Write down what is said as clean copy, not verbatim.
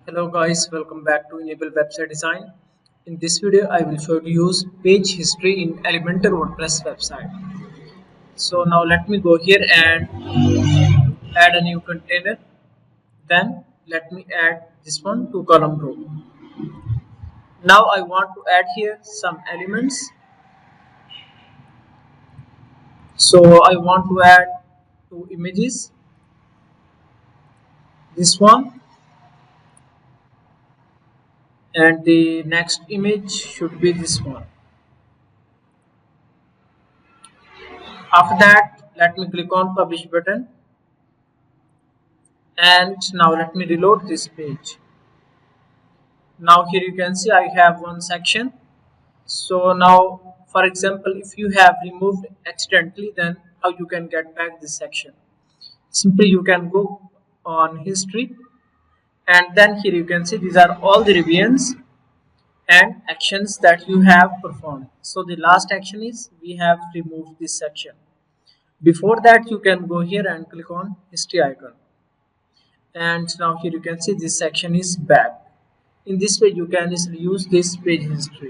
Hello guys, welcome back to Enable Website Design. In this video, I will show you to use page history in Elementor WordPress website. So now let me go here and add a new container. Then let me add this one to column row. Now I want to add here some elements. So I want to add two images. This one and the next image should be this one. After that, let me click on publish button. And now let me reload this page. Now here you can see I have one section. So now for example, if you have removed accidentally, then how you can get back this section? Simply you can go on history, and then here you can see these are all the revisions and actions that you have performed. So the last action is we have removed this section. Before that, you can go here and click on history icon, and now here you can see this section is back. In this way you can easily use this page history.